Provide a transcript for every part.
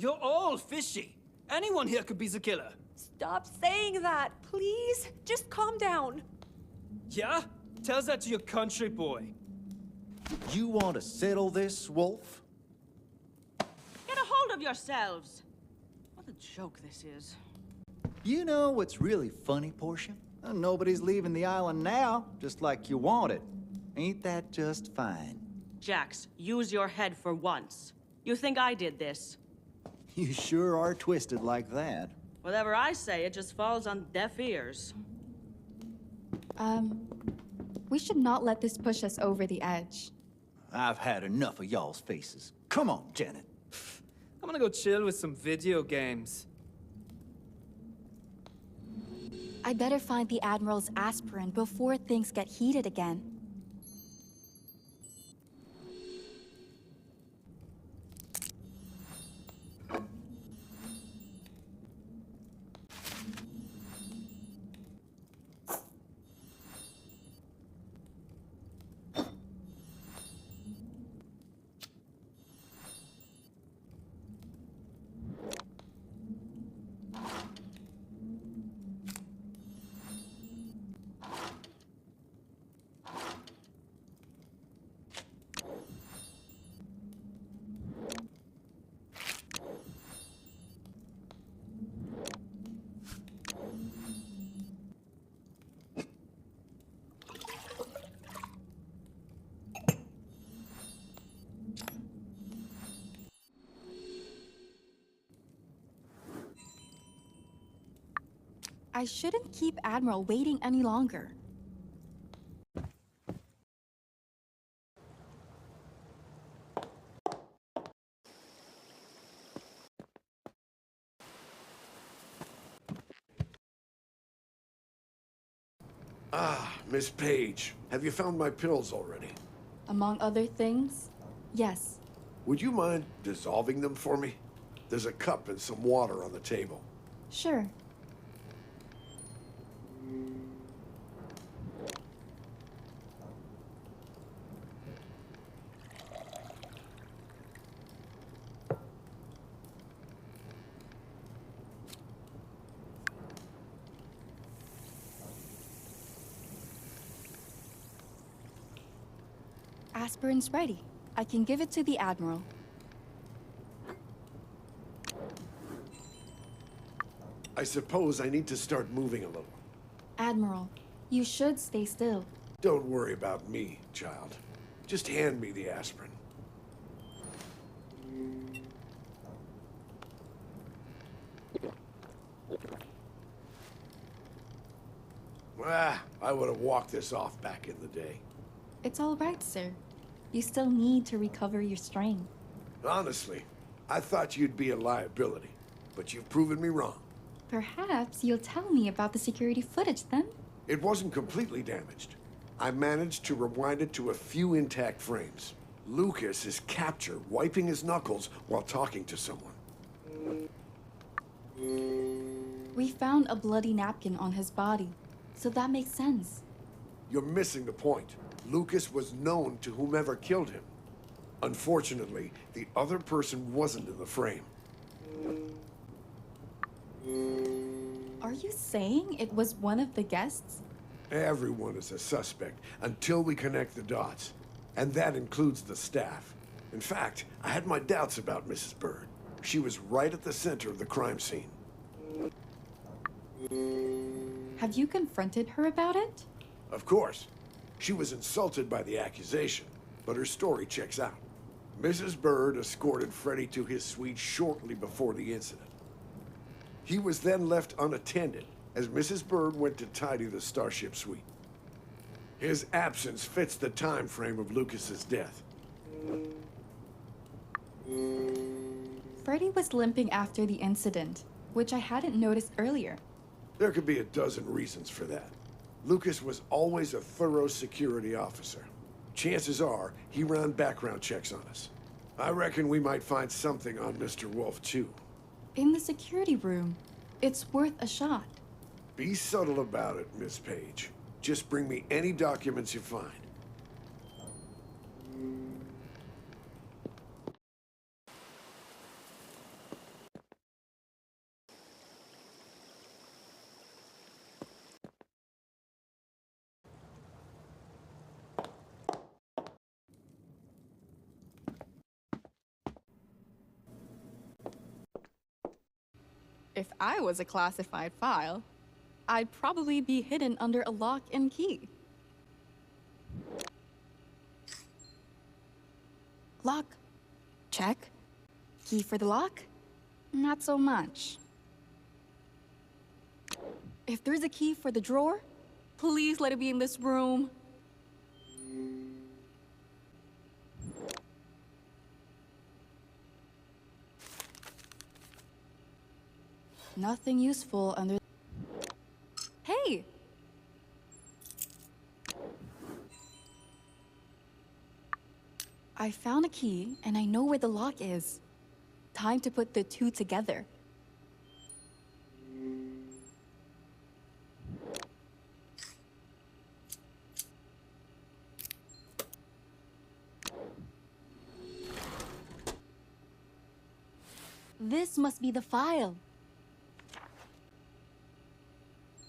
You're all fishy. Anyone here could be the killer. Stop saying that, please. Just calm down. Yeah? Tell that to your country boy. You want to settle this, Wolf? Get a hold of yourselves. What a joke this is. You know what's really funny, Portia? Nobody's leaving the island now, just like you wanted. Ain't that just fine? Jax, use your head for once. You think I did this? You sure are twisted like that. Whatever I say, it just falls on deaf ears. We should not let this push us over the edge. I've had enough of y'all's faces. Come on, Janet. I'm gonna go chill with some video games. I better find the Admiral's aspirin before things get heated again. I shouldn't keep Admiral waiting any longer. Ah, Miss Page, have you found my pills already? Among other things, yes. Would you mind dissolving them for me? There's a cup and some water on the table. Sure. Aspirin's ready. I can give it to the Admiral. I suppose I need to start moving a little. Admiral, you should stay still. Don't worry about me, child. Just hand me the aspirin. I would have walked this off back in the day. It's all right, sir. You still need to recover your strength. Honestly, I thought you'd be a liability, but you've proven me wrong. Perhaps you'll tell me about the security footage then? It wasn't completely damaged. I managed to rewind it to a few intact frames. Lucas is captured, wiping his knuckles while talking to someone. We found a bloody napkin on his body, so that makes sense. You're missing the point. Lucas was known to whomever killed him. Unfortunately, the other person wasn't in the frame. Are you saying it was one of the guests? Everyone is a suspect until we connect the dots. And that includes the staff. In fact, I had my doubts about Mrs. Bird. She was right at the center of the crime scene. Have you confronted her about it? Of course. She was insulted by the accusation, but her story checks out. Mrs. Bird escorted Freddie to his suite shortly before the incident. He was then left unattended as Mrs. Bird went to tidy the Starship suite. His absence fits the time frame of Lucas's death. Freddie was limping after the incident, which I hadn't noticed earlier. There could be a dozen reasons for that. Lucas was always a thorough security officer. Chances are, he ran background checks on us. I reckon we might find something on Mr. Wolf, too. In the security room. It's worth a shot. Be subtle about it, Miss Page. Just bring me any documents you find. If I was a classified file, I'd probably be hidden under a lock and key. Lock. Check. Key for the lock? Not so much. If there's a key for the drawer, please let it be in this room. Nothing useful under... Hey! I found a key, and I know where the lock is. Time to put the two together. This must be the file.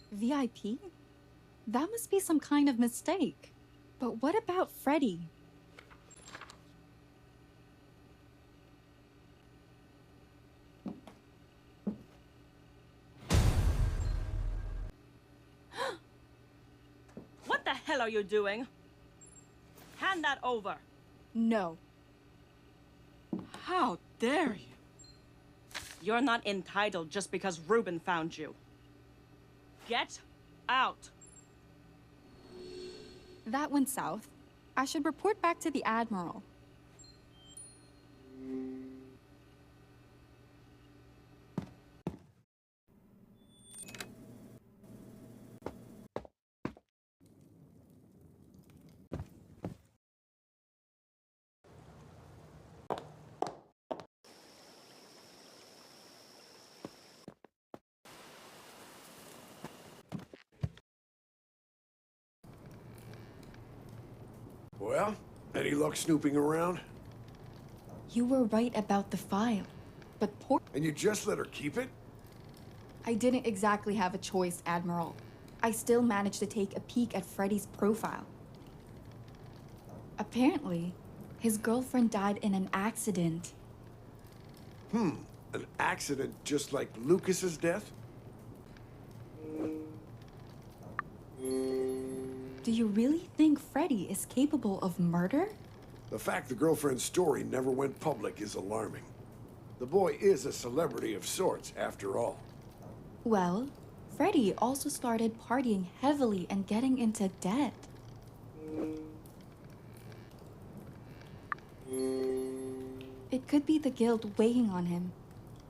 VIP? That must be some kind of mistake. But what about Freddie? What the hell are you doing? Hand that over. No. How dare you? You're not entitled just because Reuben found you. Get out. That went south. I should report back to the Admiral. Well, any luck snooping around? You were right about the file. But poor... And you just let her keep it? I didn't exactly have a choice, Admiral. I still managed to take a peek at Freddie's profile. Apparently, his girlfriend died in an accident. An accident just like Lucas's death? Do you really think Freddie is capable of murder? The fact the girlfriend's story never went public is alarming. The boy is a celebrity of sorts, after all. Well, Freddie also started partying heavily and getting into debt. It could be the guilt weighing on him.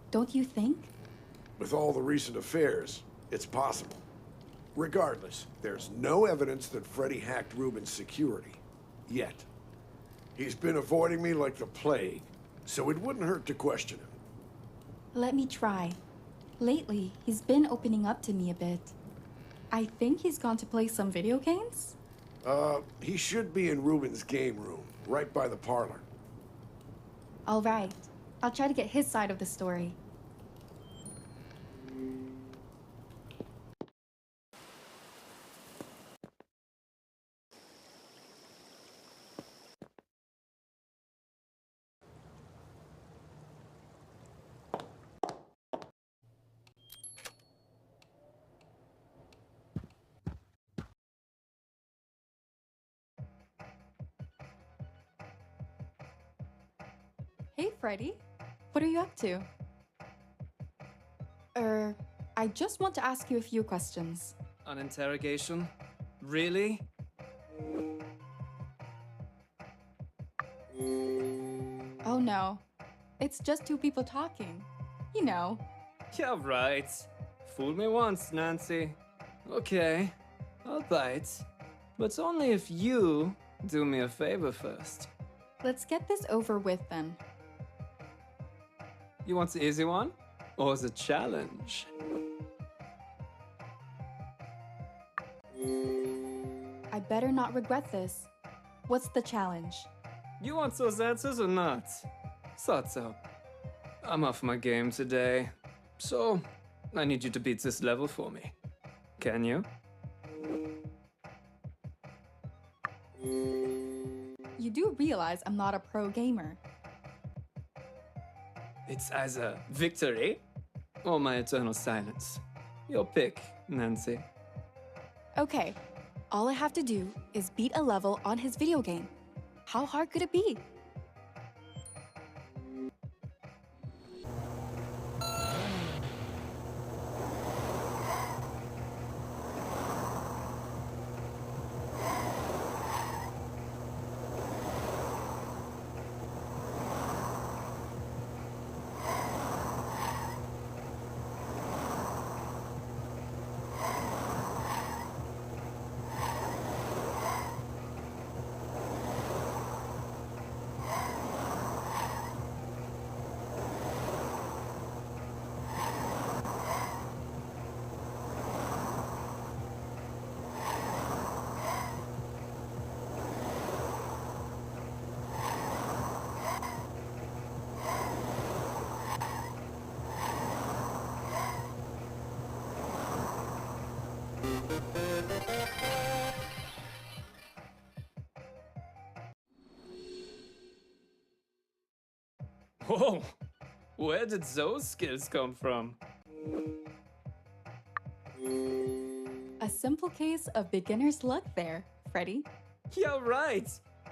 Don't you think? With all the recent affairs, it's possible. Regardless, there's no evidence that Freddie hacked Reuben's security. Yet. He's been avoiding me like the plague, so it wouldn't hurt to question him. Let me try. Lately, he's been opening up to me a bit. I think he's gone to play some video games? He should be in Reuben's game room, right by the parlor. All right. I'll try to get his side of the story. Hey, Freddie. What are you up to? I just want to ask you a few questions. An interrogation? Really? Oh no. It's just two people talking. You know. Yeah, right. Fool me once, Nancy. Okay, I'll bite. But only if you do me a favor first. Let's get this over with then. You want the easy one? Or the challenge? I better not regret this. What's the challenge? You want those answers or not? Thought so. I'm off my game today. So, I need you to beat this level for me. Can you? You do realize I'm not a pro gamer. It's either victory or my eternal silence. Your pick, Nancy. Okay, all I have to do is beat a level on his video game. How hard could it be? Whoa! Where did those skills come from? A simple case of beginner's luck there, Freddie. Yeah, right!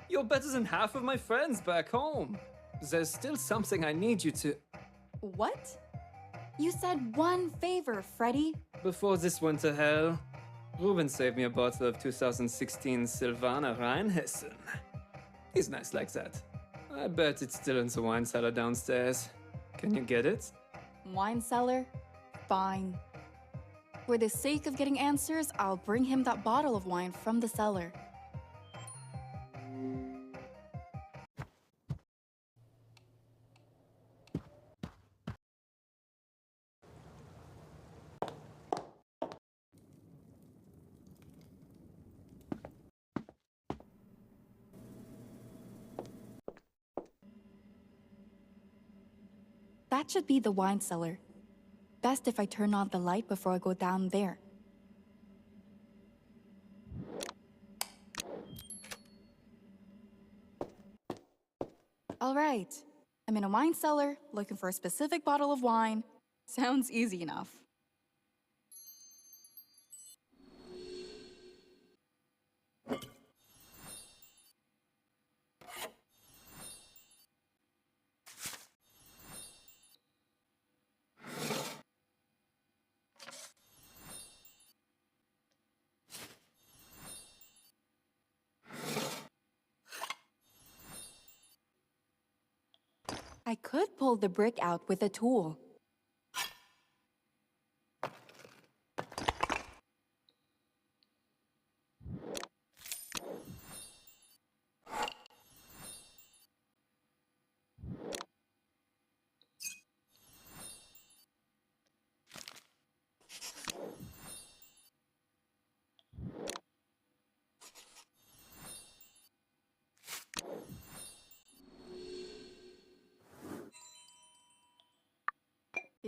You're better than half of my friends back home. There's still something I need you to... What? You said one favor, Freddie. Before this went to hell, Ruben saved me a bottle of 2016 Silvana Rheinhessen. He's nice like that. I bet it's still in the wine cellar downstairs. Can you get it? Wine cellar? Fine. For the sake of getting answers, I'll bring him that bottle of wine from the cellar. That should be the wine cellar. Best if I turn on the light before I go down there. All right, I'm in a wine cellar, looking for a specific bottle of wine. Sounds easy enough. I could pull the brick out with a tool.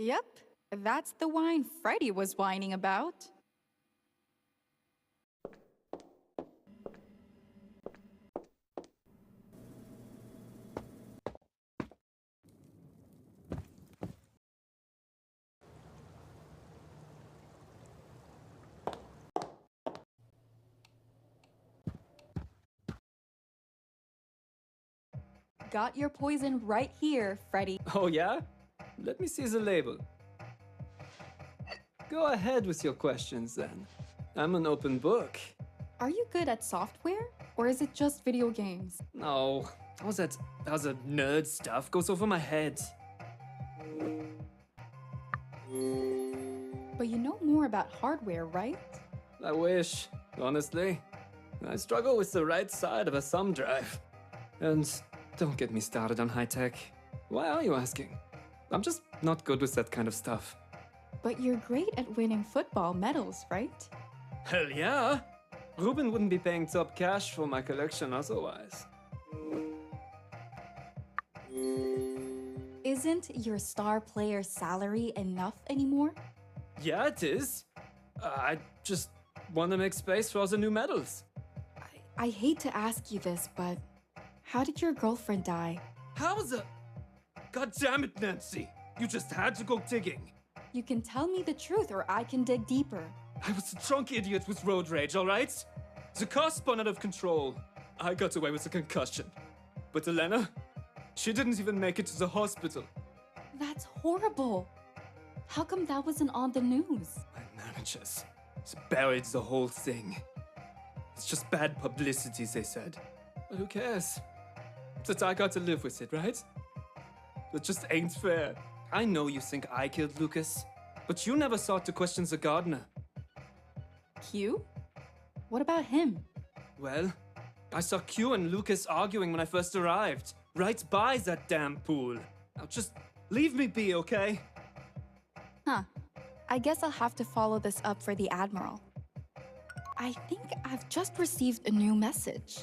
Yep, that's the wine Freddie was whining about. Got your poison right here, Freddie. Oh yeah? Let me see the label. Go ahead with your questions then. I'm an open book. Are you good at software, or is it just video games? No, how's that nerd stuff goes over my head. But you know more about hardware, right? I wish, honestly. I struggle with the right side of a thumb drive. And don't get me started on high tech. Why are you asking? I'm just not good with that kind of stuff. But you're great at winning football medals, right? Hell yeah! Ruben wouldn't be paying top cash for my collection otherwise. Isn't your star player's salary enough anymore? Yeah, it is. I just want to make space for all the new medals. I hate to ask you this, but how did your girlfriend die? How the... God damn it, Nancy! You just had to go digging. You can tell me the truth or I can dig deeper. I was a drunk idiot with road rage, all right? The car spun out of control. I got away with a concussion. But Elena, she didn't even make it to the hospital. That's horrible. How come that wasn't on the news? My managers buried the whole thing. It's just bad publicity, they said. But who cares? That I got to live with it, right? That just ain't fair. I know you think I killed Lucas, but you never thought to question the gardener. Q? What about him? Well, I saw Q and Lucas arguing when I first arrived, right by that damn pool. Now just leave me be, okay? Huh. I guess I'll have to follow this up for the Admiral. I think I've just received a new message.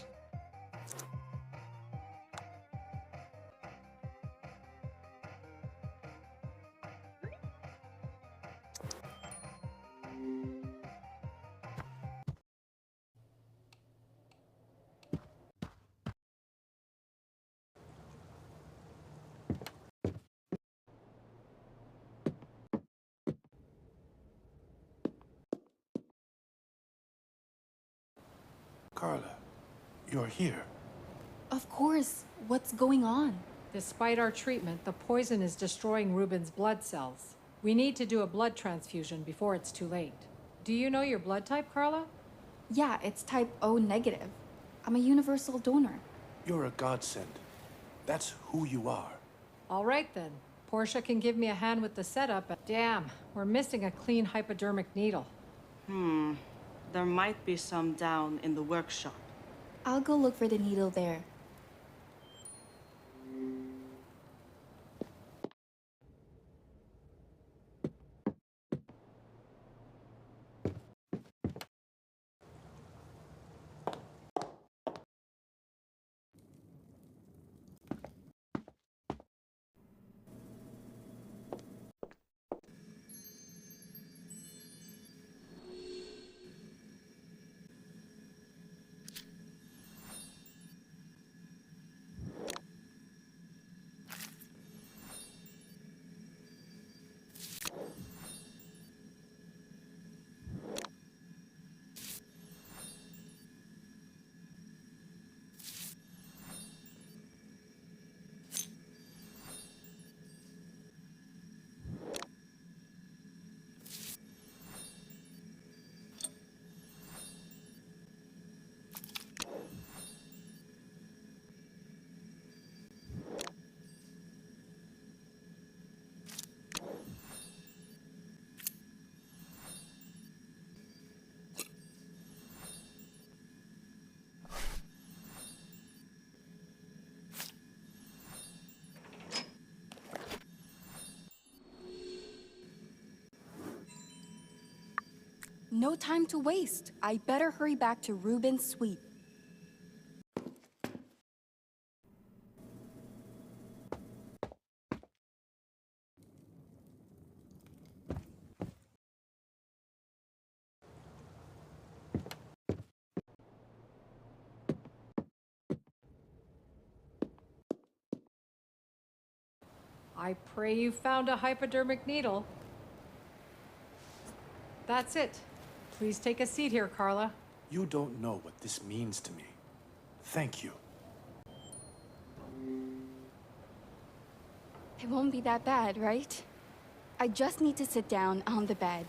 Carla, you're here. Of course. What's going on? Despite our treatment, the poison is destroying Ruben's blood cells. We need to do a blood transfusion before it's too late. Do you know your blood type, Carla? Yeah, it's type O negative. I'm a universal donor. You're a godsend. That's who you are. All right then. Portia can give me a hand with the setup. Damn, we're missing a clean hypodermic needle. There might be some down in the workshop. I'll go look for the needle there. No time to waste. I better hurry back to Ruben's suite. I pray you found a hypodermic needle. That's it. Please take a seat here, Carla. You don't know what this means to me. Thank you. It won't be that bad, right? I just need to sit down on the bed.